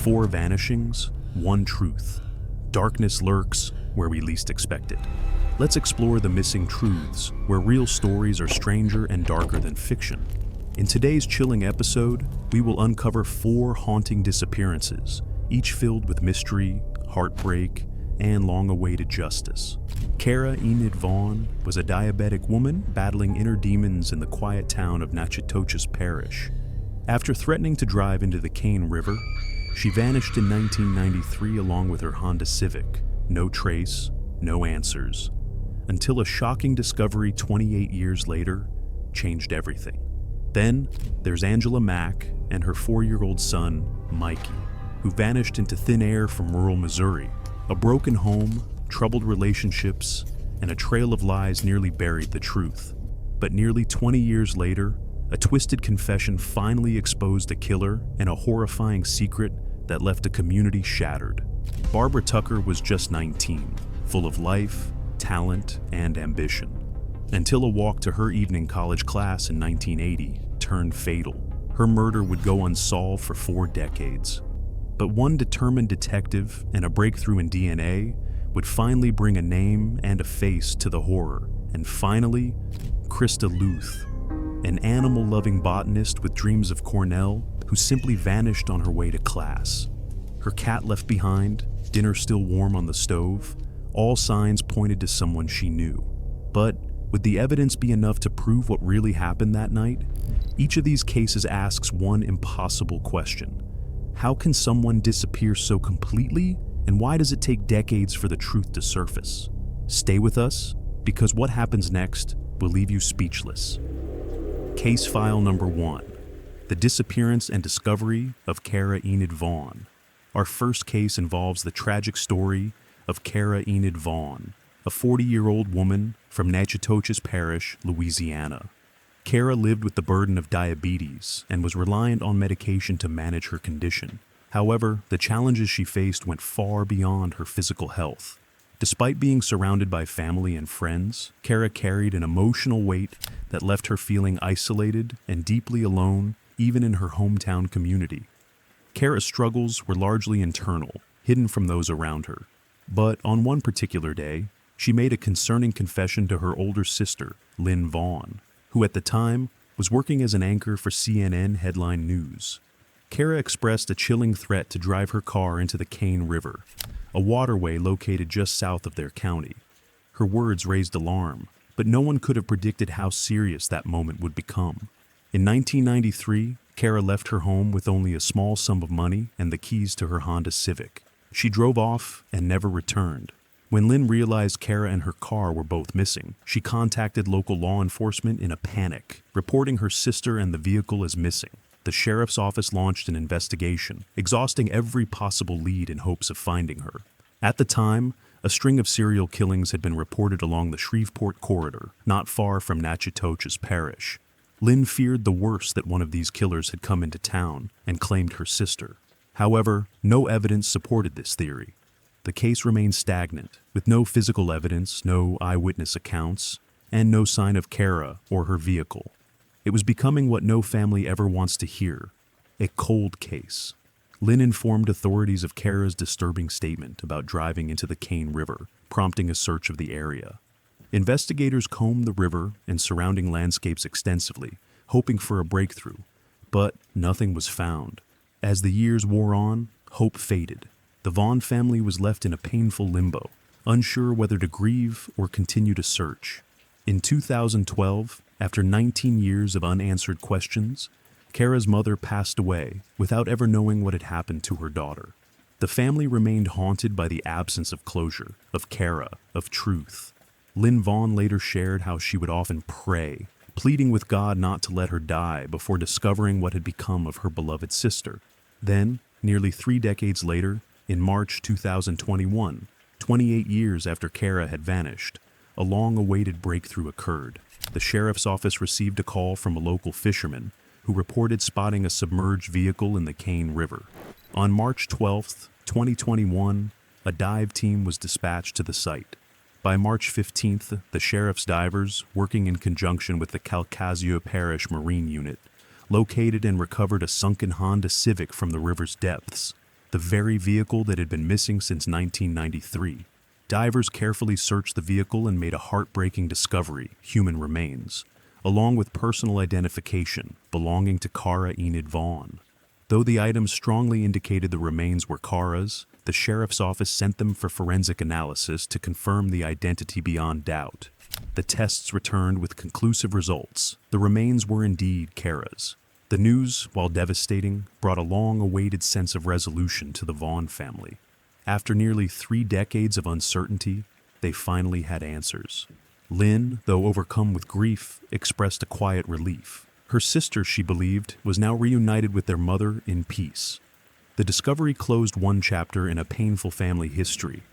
4 vanishings, 1 truth. Darkness lurks where we least expect it. Let's explore the missing truths, where real stories are stranger and darker than fiction. In today's chilling episode, we will uncover 4 haunting disappearances, each filled with mystery, heartbreak, and long-awaited justice. Kara Enid Vaughn was a diabetic woman battling inner demons in the quiet town of Natchitoches Parish. After threatening to drive into the Cane River, she vanished in 1993 along with her Honda Civic. No trace, no answers. Until a shocking discovery 28 years later changed everything. Then there's Angela Mack and her 4-year-old son, Mikey, who vanished into thin air from rural Missouri. A broken home, troubled relationships, and a trail of lies nearly buried the truth. But nearly 20 years later, a twisted confession finally exposed a killer and a horrifying secret that left a community shattered. Barbara Tucker was just 19, full of life, talent, and ambition, until a walk to her evening college class in 1980 turned fatal. Her murder would go unsolved for 4 decades. But one determined detective and a breakthrough in DNA would finally bring a name and a face to the horror. And finally, Krista Luth, an animal-loving botanist with dreams of Cornell who simply vanished on her way to class. Her cat left behind, dinner still warm on the stove, all signs pointed to someone she knew. But would the evidence be enough to prove what really happened that night? Each of these cases asks one impossible question. How can someone disappear so completely, and why does it take decades for the truth to surface? Stay with us, because what happens next will leave you speechless. Case file number 1. The disappearance and discovery of Kara Enid Vaughn. Our first case involves the tragic story of Kara Enid Vaughn, a 40-year-old woman from Natchitoches Parish, Louisiana. Kara lived with the burden of diabetes and was reliant on medication to manage her condition. However, the challenges she faced went far beyond her physical health. Despite being surrounded by family and friends, Kara carried an emotional weight that left her feeling isolated and deeply alone, even in her hometown community. Kara's struggles were largely internal, hidden from those around her. But on one particular day, she made a concerning confession to her older sister, Enid Vaughn, who at the time was working as an anchor for CNN Headline News. Kara expressed a chilling threat to drive her car into the Cane River, a waterway located just south of their county. Her words raised alarm, but no one could have predicted how serious that moment would become. In 1993, Kara left her home with only a small sum of money and the keys to her Honda Civic. She drove off and never returned. When Lynn realized Kara and her car were both missing, she contacted local law enforcement in a panic, reporting her sister and the vehicle as missing. The sheriff's office launched an investigation, exhausting every possible lead in hopes of finding her. At the time, a string of serial killings had been reported along the Shreveport corridor, not far from Natchitoches Parish. Lynn feared the worst, that one of these killers had come into town and claimed her sister. However, no evidence supported this theory. The case remained stagnant, with no physical evidence, no eyewitness accounts, and no sign of Kara or her vehicle. It was becoming what no family ever wants to hear, a cold case. Lynn informed authorities of Kara's disturbing statement about driving into the Cane River, prompting a search of the area. Investigators combed the river and surrounding landscapes extensively, hoping for a breakthrough, but nothing was found. As the years wore on, hope faded. The Vaughn family was left in a painful limbo, unsure whether to grieve or continue to search. In 2012, after 19 years of unanswered questions, Kara's mother passed away without ever knowing what had happened to her daughter. The family remained haunted by the absence of closure, of Kara, of truth. Enid Vaughn later shared how she would often pray, pleading with God not to let her die before discovering what had become of her beloved sister. Then, nearly 3 decades later, in March 2021, 28 years after Kara had vanished, a long-awaited breakthrough occurred. The sheriff's office received a call from a local fisherman who reported spotting a submerged vehicle in the Cane River. On March 12, 2021, a dive team was dispatched to the site. By March 15th, the sheriff's divers, working in conjunction with the Calcasieu Parish Marine Unit, located and recovered a sunken Honda Civic from the river's depths. the very vehicle that had been missing since 1993. Divers carefully searched the vehicle and made a heartbreaking discovery: human remains, along with personal identification belonging to Kara Enid Vaughn. Though the items strongly indicated the remains were Kara's, the sheriff's office sent them for forensic analysis to confirm the identity beyond doubt. The tests returned with conclusive results. The remains were indeed Kara's. The news, while devastating, brought a long-awaited sense of resolution to the Vaughn family. After nearly 3 decades of uncertainty, they finally had answers. Lynn, though overcome with grief, expressed a quiet relief. Her sister, she believed, was now reunited with their mother in peace. The discovery closed one chapter in a painful family history,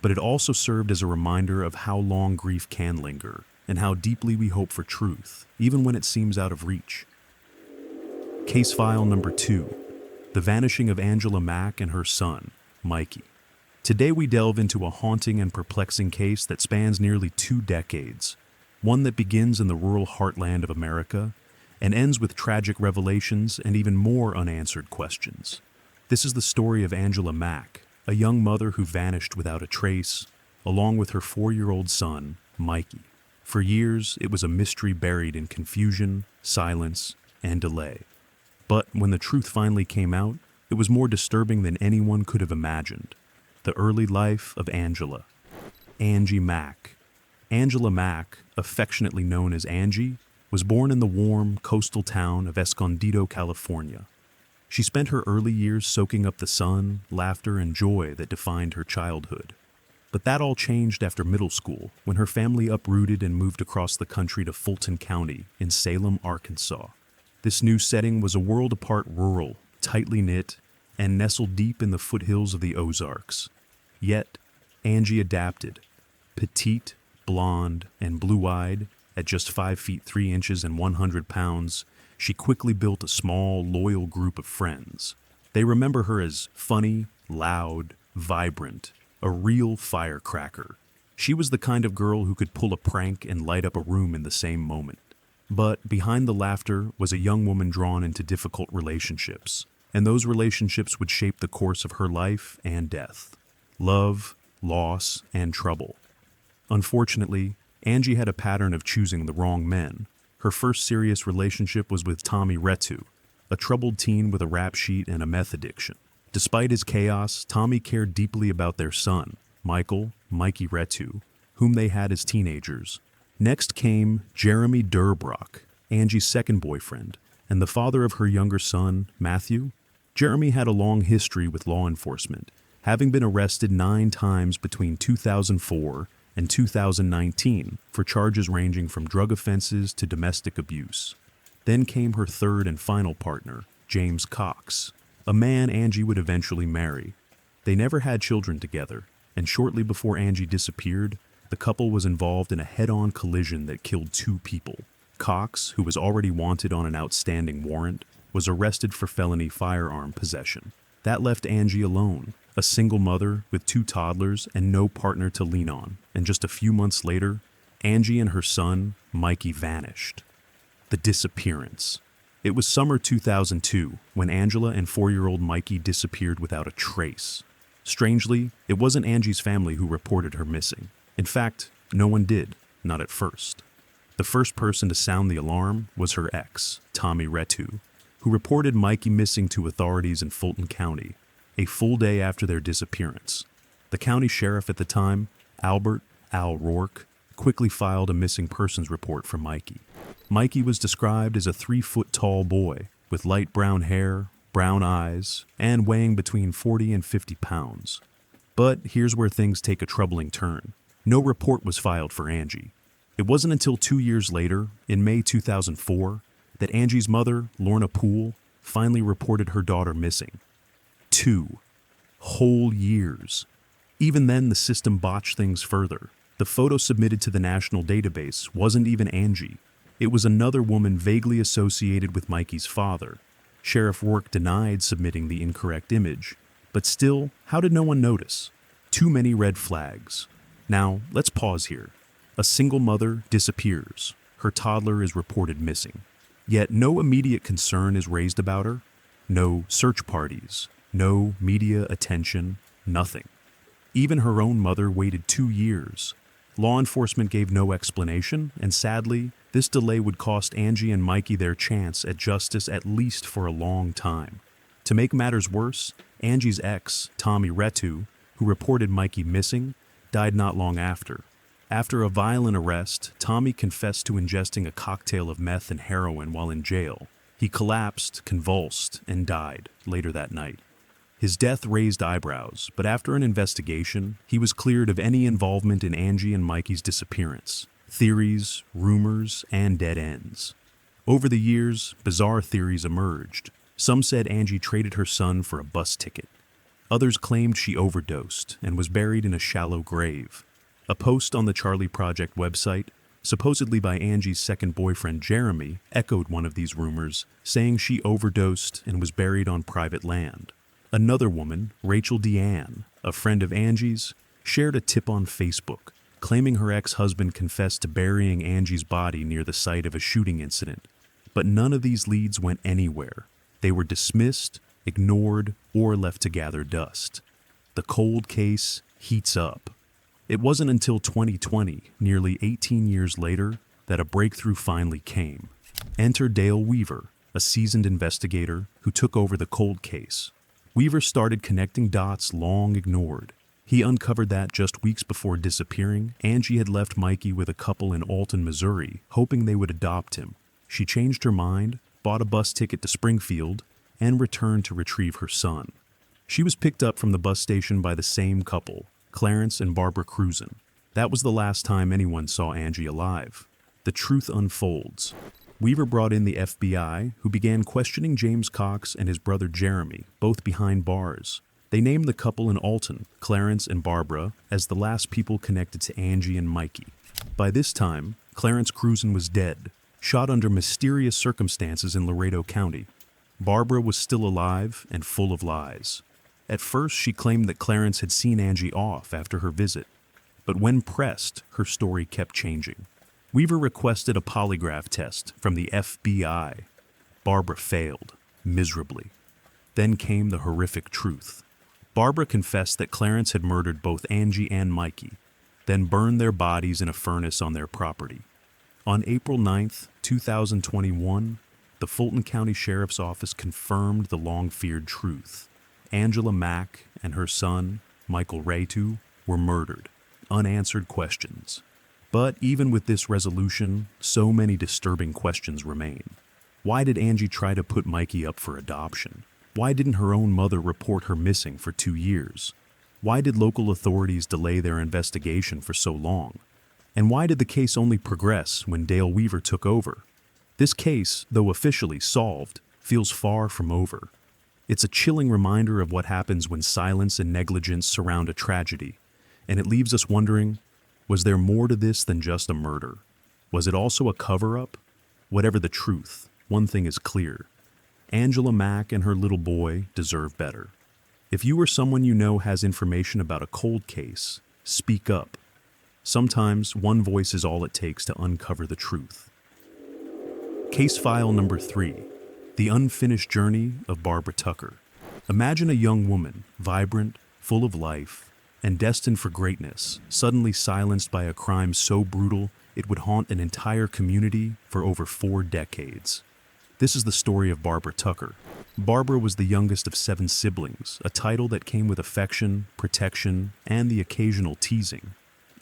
but it also served as a reminder of how long grief can linger and how deeply we hope for truth, even when it seems out of reach. Case file number 2, the vanishing of Angela Mack and her son, Mikey. Today we delve into a haunting and perplexing case that spans nearly 2 decades, one that begins in the rural heartland of America and ends with tragic revelations and even more unanswered questions. This is the story of Angela Mack, a young mother who vanished without a trace, along with her 4-year-old son, Mikey. For years, it was a mystery buried in confusion, silence, and delay. But when the truth finally came out, it was more disturbing than anyone could have imagined. The early life of Angela. Angie Mack. Angela Mack, affectionately known as Angie, was born in the warm, coastal town of Escondido, California. She spent her early years soaking up the sun, laughter, and joy that defined her childhood. But that all changed after middle school, when her family uprooted and moved across the country to Fulton County in Salem, Arkansas. This new setting was a world apart, rural, tightly knit, and nestled deep in the foothills of the Ozarks. Yet, Angie adapted. Petite, blonde, and blue-eyed, at just 5 feet 3 inches and 100 pounds, she quickly built a small, loyal group of friends. They remember her as funny, loud, vibrant, a real firecracker. She was the kind of girl who could pull a prank and light up a room in the same moment. But behind the laughter was a young woman drawn into difficult relationships, and those relationships would shape the course of her life and death. Love, loss, and trouble. Unfortunately, Angie had a pattern of choosing the wrong men. Her first serious relationship was with Tommy Retu, a troubled teen with a rap sheet and a meth addiction. Despite his chaos, Tommy cared deeply about their son, Mikey Retu, whom they had as teenagers. Next came Jeremy Durbrock, Angie's second boyfriend, and the father of her younger son, Matthew. Jeremy had a long history with law enforcement, having been arrested 9 times between 2004 and 2019 for charges ranging from drug offenses to domestic abuse. Then came her third and final partner, James Cox, a man Angie would eventually marry. They never had children together, and shortly before Angie disappeared, the couple was involved in a head-on collision that killed 2 people. Cox, who was already wanted on an outstanding warrant, was arrested for felony firearm possession. That left Angie alone, a single mother with 2 toddlers and no partner to lean on. And just a few months later, Angie and her son, Mikey, vanished. The disappearance. It was summer 2002 when Angela and 4-year-old Mikey disappeared without a trace. Strangely, it wasn't Angie's family who reported her missing. In fact, no one did, not at first. The first person to sound the alarm was her ex, Tommy Retu, who reported Mikey missing to authorities in Fulton County, a full day after their disappearance. The county sheriff at the time, Albert Al Rourke, quickly filed a missing persons report for Mikey. Mikey was described as a 3-foot-tall boy with light brown hair, brown eyes, and weighing between 40 and 50 pounds. But here's where things take a troubling turn. No report was filed for Angie. It wasn't until 2 years later, in May 2004, that Angie's mother, Lorna Poole, finally reported her daughter missing. 2 whole years. Even then, the system botched things further. The photo submitted to the national database wasn't even Angie. It was another woman vaguely associated with Mikey's father. Sheriff Rourke denied submitting the incorrect image. But still, how did no one notice? Too many red flags. Now, let's pause here. A single mother disappears. Her toddler is reported missing. Yet no immediate concern is raised about her. No search parties. No media attention, nothing. Even her own mother waited 2 years. Law enforcement gave no explanation, and sadly, this delay would cost Angie and Mikey their chance at justice at least for a long time. To make matters worse, Angie's ex, Tommy Retu, who reported Mikey missing, died not long after. After a violent arrest, Tommy confessed to ingesting a cocktail of meth and heroin while in jail. He collapsed, convulsed, and died later that night. His death raised eyebrows, but after an investigation, he was cleared of any involvement in Angie and Mikey's disappearance. Theories, rumors, and dead ends. Over the years, bizarre theories emerged. Some said Angie traded her son for a bus ticket. Others claimed she overdosed and was buried in a shallow grave. A post on the Charlie Project website, supposedly by Angie's second boyfriend Jeremy, echoed one of these rumors, saying she overdosed and was buried on private land. Another woman, Rachel Deanne, a friend of Angie's, shared a tip on Facebook, claiming her ex-husband confessed to burying Angie's body near the site of a shooting incident. But none of these leads went anywhere. They were dismissed, ignored, or left to gather dust. The cold case heats up. It wasn't until 2020, nearly 18 years later, that a breakthrough finally came. Enter Dale Weaver, a seasoned investigator who took over the cold case. Weaver started connecting dots long ignored. He uncovered that just weeks before disappearing, Angie had left Mikey with a couple in Alton, Missouri, hoping they would adopt him. She changed her mind, bought a bus ticket to Springfield, and returned to retrieve her son. She was picked up from the bus station by the same couple, Clarence and Barbara Cruzen. That was the last time anyone saw Angie alive. The truth unfolds. Weaver brought in the FBI, who began questioning James Cox and his brother Jeremy, both behind bars. They named the couple in Alton, Clarence and Barbara, as the last people connected to Angie and Mikey. By this time, Clarence Cruzen was dead, shot under mysterious circumstances in Laredo County. Barbara was still alive and full of lies. At first, she claimed that Clarence had seen Angie off after her visit. But when pressed, her story kept changing. Weaver requested a polygraph test from the FBI. Barbara failed, miserably. Then came the horrific truth. Barbara confessed that Clarence had murdered both Angie and Mikey, then burned their bodies in a furnace on their property. On April 9, 2021, the Fulton County Sheriff's Office confirmed the long-feared truth. Angela Mack and her son, Michael Retu, were murdered. Unanswered questions. But even with this resolution, so many disturbing questions remain. Why did Angie try to put Mikey up for adoption? Why didn't her own mother report her missing for 2 years? Why did local authorities delay their investigation for so long? And why did the case only progress when Dale Weaver took over? This case, though officially solved, feels far from over. It's a chilling reminder of what happens when silence and negligence surround a tragedy, and it leaves us wondering, was there more to this than just a murder? Was it also a cover-up? Whatever the truth, one thing is clear. Angela Mack and her little boy deserve better. If you or someone you know has information about a cold case, speak up. Sometimes one voice is all it takes to uncover the truth. Case file number 3. The unfinished journey of Barbara Tucker. Imagine a young woman, vibrant, full of life, and destined for greatness, suddenly silenced by a crime so brutal it would haunt an entire community for over 4 decades. This is the story of Barbara Tucker. Barbara was the youngest of 7 siblings, a title that came with affection, protection, and the occasional teasing.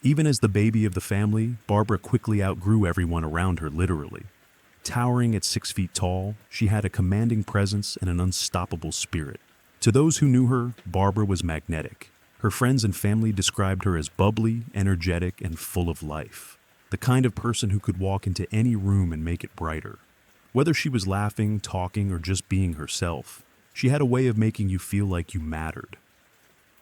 Even as the baby of the family, Barbara quickly outgrew everyone around her literally. Towering at 6 feet tall, she had a commanding presence and an unstoppable spirit. To those who knew her, Barbara was magnetic. Her friends and family described her as bubbly, energetic, and full of life. The kind of person who could walk into any room and make it brighter. Whether she was laughing, talking, or just being herself, she had a way of making you feel like you mattered.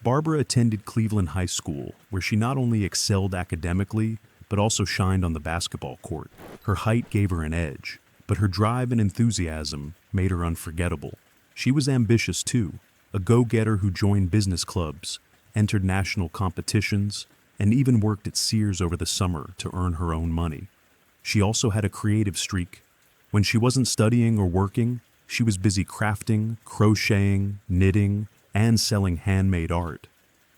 Barbara attended Cleveland High School, where she not only excelled academically, but also shined on the basketball court. Her height gave her an edge, but her drive and enthusiasm made her unforgettable. She was ambitious too, a go-getter who joined business clubs, entered national competitions, and even worked at Sears over the summer to earn her own money. She also had a creative streak. When she wasn't studying or working, she was busy crafting, crocheting, knitting, and selling handmade art.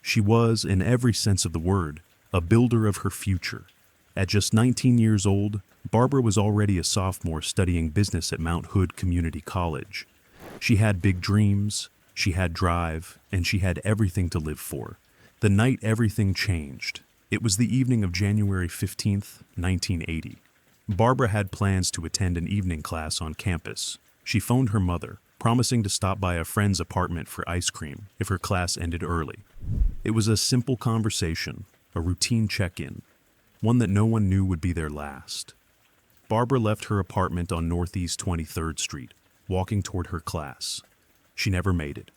She was, in every sense of the word, a builder of her future. At just 19 years old, Barbara was already a sophomore studying business at Mount Hood Community College. She had big dreams, she had drive, and she had everything to live for. The night everything changed. It was the evening of January 15th, 1980. Barbara had plans to attend an evening class on campus. She phoned her mother, promising to stop by a friend's apartment for ice cream if her class ended early. It was a simple conversation, a routine check-in, one that no one knew would be their last. Barbara left her apartment on Northeast 23rd Street, walking toward her class. She never made it.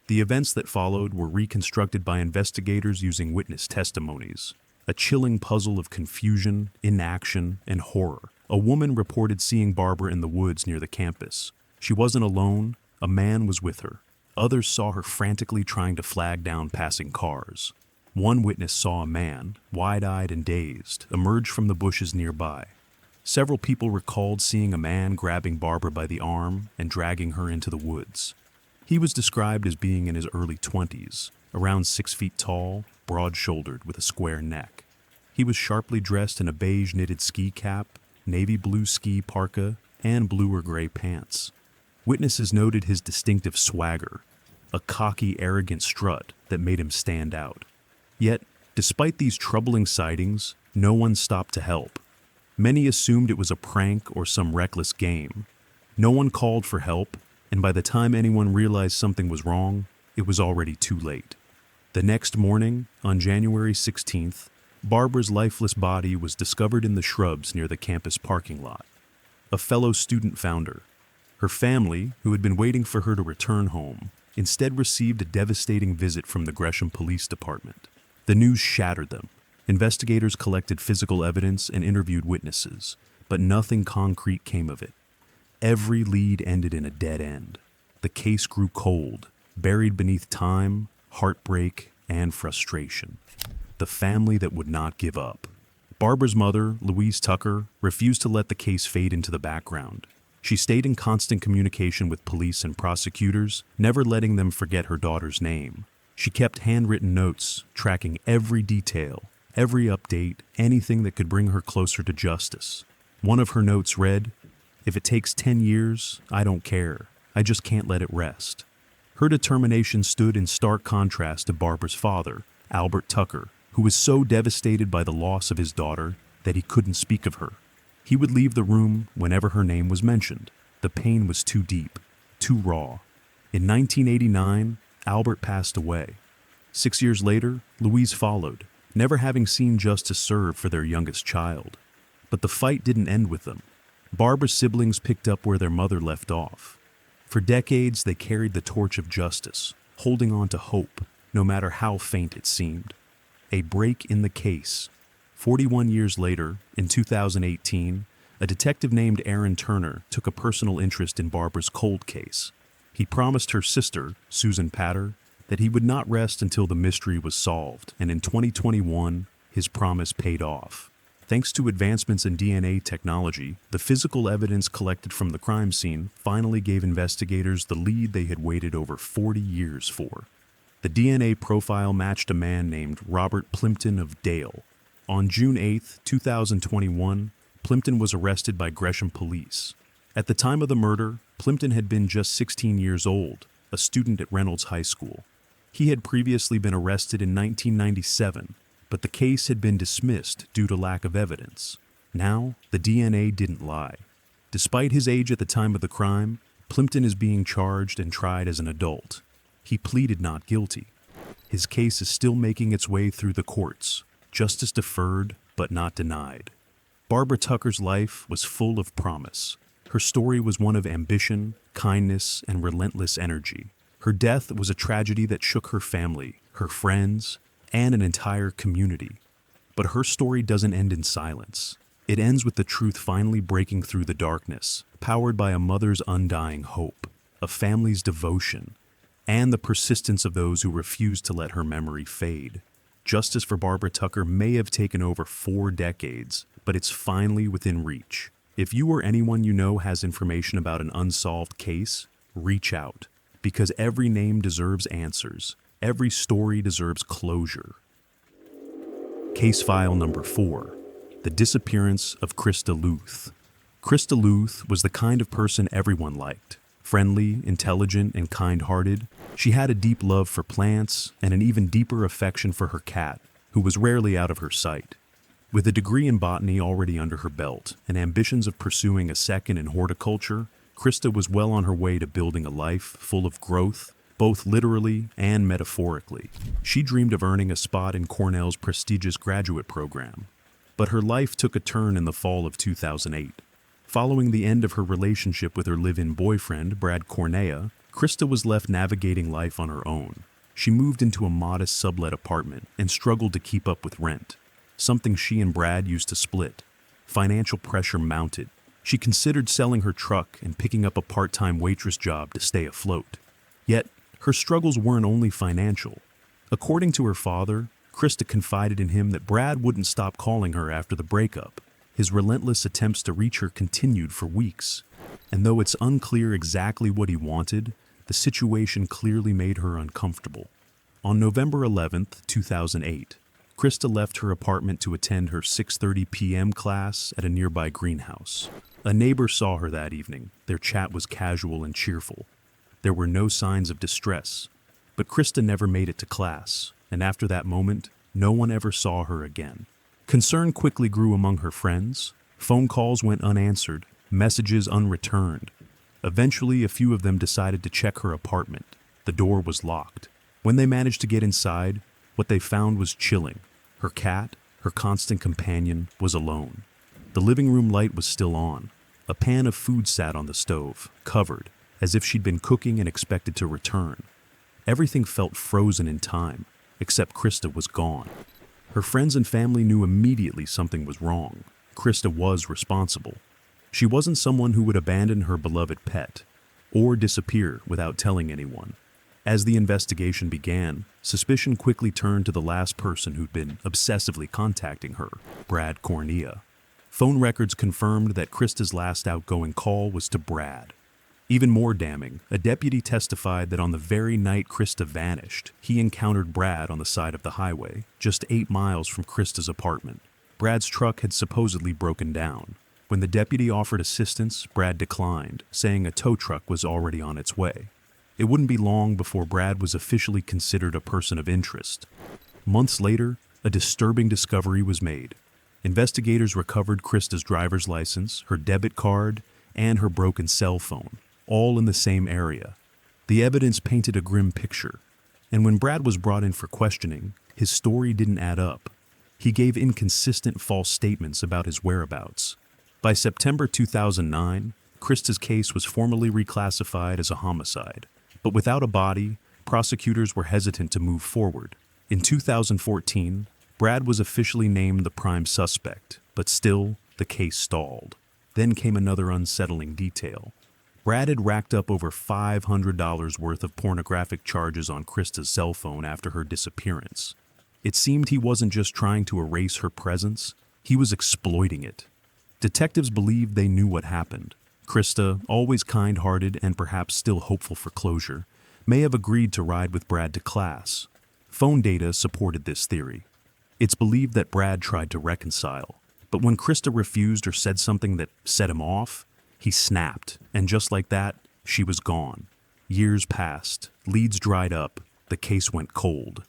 The events that followed were reconstructed by investigators using witness testimonies. A chilling puzzle of confusion, inaction, and horror. A woman reported seeing Barbara in the woods near the campus. She wasn't alone, a man was with her. Others saw her frantically trying to flag down passing cars. One witness saw a man, wide-eyed and dazed, emerge from the bushes nearby. Several people recalled seeing a man grabbing Barbara by the arm and dragging her into the woods. He was described as being in his early 20s, around 6 feet tall, broad-shouldered with a square neck. He was sharply dressed in a beige knitted ski cap, navy blue ski parka, and blue or gray pants. Witnesses noted his distinctive swagger, a cocky, arrogant strut that made him stand out. Yet, despite these troubling sightings, no one stopped to help. Many assumed it was a prank or some reckless game. No one called for help, and by the time anyone realized something was wrong, it was already too late. The next morning, on January 16th, Barbara's lifeless body was discovered in the shrubs near the campus parking lot. A fellow student found her. Her family, who had been waiting for her to return home, instead received a devastating visit from the Gresham Police Department. The news shattered them. Investigators collected physical evidence and interviewed witnesses, but nothing concrete came of it. Every lead ended in a dead end. The case grew cold, buried beneath time, heartbreak, and frustration. The family that would not give up. Barbara's mother, Louise Tucker, refused to let the case fade into the background. She stayed in constant communication with police and prosecutors, never letting them forget her daughter's name. She kept handwritten notes, tracking every detail, every update, anything that could bring her closer to justice. One of her notes read, "If it takes 10 years, I don't care. I just can't let it rest." Her determination stood in stark contrast to Barbara's father, Albert Tucker, who was so devastated by the loss of his daughter that he couldn't speak of her. He would leave the room whenever her name was mentioned. The pain was too deep, too raw. In 1989, Albert passed away. 6 years later, Louise followed, never having seen justice served for their youngest child. But the fight didn't end with them. Barbara's siblings picked up where their mother left off. For decades, they carried the torch of justice, holding on to hope, no matter how faint it seemed. A break in the case. 41 years later, in 2018, a detective named Aaron Turner took a personal interest in Barbara's cold case. He promised her sister, Susan Patter, that he would not rest until the mystery was solved, and in 2021, his promise paid off. Thanks to advancements in DNA technology, the physical evidence collected from the crime scene finally gave investigators the lead they had waited over 40 years for. The DNA profile matched a man named Robert Plimpton of Dale. On June 8, 2021, Plimpton was arrested by Gresham Police. At the time of the murder, Plimpton had been just 16 years old, a student at Reynolds High School. He had previously been arrested in 1997, but the case had been dismissed due to lack of evidence. Now, the DNA didn't lie. Despite his age at the time of the crime, Plimpton is being charged and tried as an adult. He pleaded not guilty. His case is still making its way through the courts, justice deferred but not denied. Barbara Tucker's life was full of promise. Her story was one of ambition, kindness, and relentless energy. Her death was a tragedy that shook her family, her friends, and an entire community. But her story doesn't end in silence. It ends with the truth finally breaking through the darkness, powered by a mother's undying hope, a family's devotion, and the persistence of those who refused to let her memory fade. Justice for Barbara Tucker may have taken over 4 decades, but it's finally within reach. If you or anyone you know has information about an unsolved case, reach out. because every name deserves answers. Every story deserves closure. Case file number 4. The disappearance of Krista Luth. Krista Luth was the kind of person everyone liked. Friendly, intelligent, and kind-hearted, she had a deep love for plants and an even deeper affection for her cat, who was rarely out of her sight. With a degree in botany already under her belt and ambitions of pursuing a second in horticulture, Krista was well on her way to building a life full of growth, both literally and metaphorically. She dreamed of earning a spot in Cornell's prestigious graduate program. But her life took a turn in the fall of 2008. Following the end of her relationship with her live-in boyfriend, Brad Cornea, Krista was left navigating life on her own. She moved into a modest sublet apartment and struggled to keep up with rent, something she and Brad used to split. Financial pressure mounted. She considered selling her truck and picking up a part-time waitress job to stay afloat. Yet, her struggles weren't only financial. According to her father, Krista confided in him that Brad wouldn't stop calling her after the breakup. His relentless attempts to reach her continued for weeks. And though it's unclear exactly what he wanted, the situation clearly made her uncomfortable. On November 11th, 2008, Krista left her apartment to attend her 6:30 p.m. class at a nearby greenhouse. A neighbor saw her that evening. Their chat was casual and cheerful. There were no signs of distress. But Krista never made it to class, and after that moment, no one ever saw her again. Concern quickly grew among her friends. Phone calls went unanswered, messages unreturned. Eventually, a few of them decided to check her apartment. The door was locked. When they managed to get inside, what they found was chilling. Her cat, her constant companion, was alone. The living room light was still on. A pan of food sat on the stove, covered, as if she'd been cooking and expected to return. Everything felt frozen in time, except Krista was gone. Her friends and family knew immediately something was wrong. Krista was responsible. She wasn't someone who would abandon her beloved pet, or disappear without telling anyone. As the investigation began, suspicion quickly turned to the last person who'd been obsessively contacting her, Brad Cornea. Phone records confirmed that Krista's last outgoing call was to Brad. Even more damning, a deputy testified that on the very night Krista vanished, he encountered Brad on the side of the highway, just 8 miles from Krista's apartment. Brad's truck had supposedly broken down. When the deputy offered assistance, Brad declined, saying a tow truck was already on its way. It wouldn't be long before Brad was officially considered a person of interest. Months later, a disturbing discovery was made. Investigators recovered Krista's driver's license, her debit card, and her broken cell phone, all in the same area. The evidence painted a grim picture, and when Brad was brought in for questioning, his story didn't add up. He gave inconsistent false statements about his whereabouts. By September 2009, Krista's case was formally reclassified as a homicide, but without a body, prosecutors were hesitant to move forward. In 2014, Brad was officially named the prime suspect, but still, the case stalled. Then came another unsettling detail. Brad had racked up over $500 worth of pornographic charges on Krista's cell phone after her disappearance. It seemed he wasn't just trying to erase her presence, he was exploiting it. Detectives believed they knew what happened. Krista, always kind-hearted and perhaps still hopeful for closure, may have agreed to ride with Brad to class. Phone data supported this theory. It's believed that Brad tried to reconcile, but when Krista refused or said something that set him off, he snapped, and just like that, she was gone. Years passed, leads dried up, the case went cold.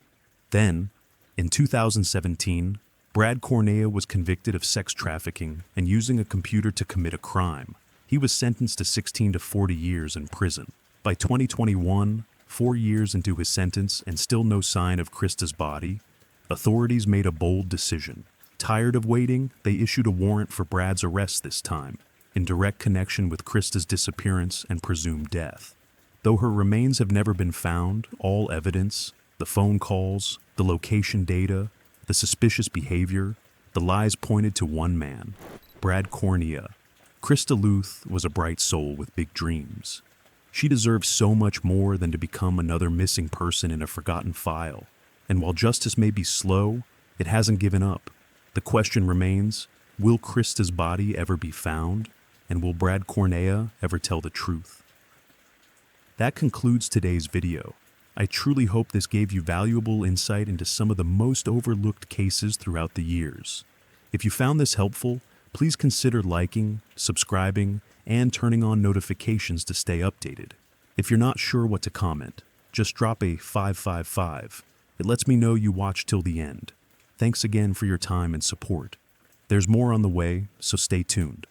Then, in 2017, Brad Cornea was convicted of sex trafficking and using a computer to commit a crime. He was sentenced to 16 to 40 years in prison. By 2021, 4 years into his sentence and still no sign of Krista's body, authorities made a bold decision. Tired of waiting, they issued a warrant for Brad's arrest this time, in direct connection with Krista's disappearance and presumed death. Though her remains have never been found, all evidence, the phone calls, the location data, the suspicious behavior, the lies pointed to one man, Brad Cornea. Krista Luth was a bright soul with big dreams. She deserved so much more than to become another missing person in a forgotten file. And while justice may be slow, it hasn't given up. The question remains, will Krista's body ever be found? And will Brad Cornea ever tell the truth? That concludes today's video. I truly hope this gave you valuable insight into some of the most overlooked cases throughout the years. If you found this helpful, please consider liking, subscribing, and turning on notifications to stay updated. If you're not sure what to comment, just drop a 555. It lets me know you watched till the end. Thanks again for your time and support. There's more on the way, so stay tuned.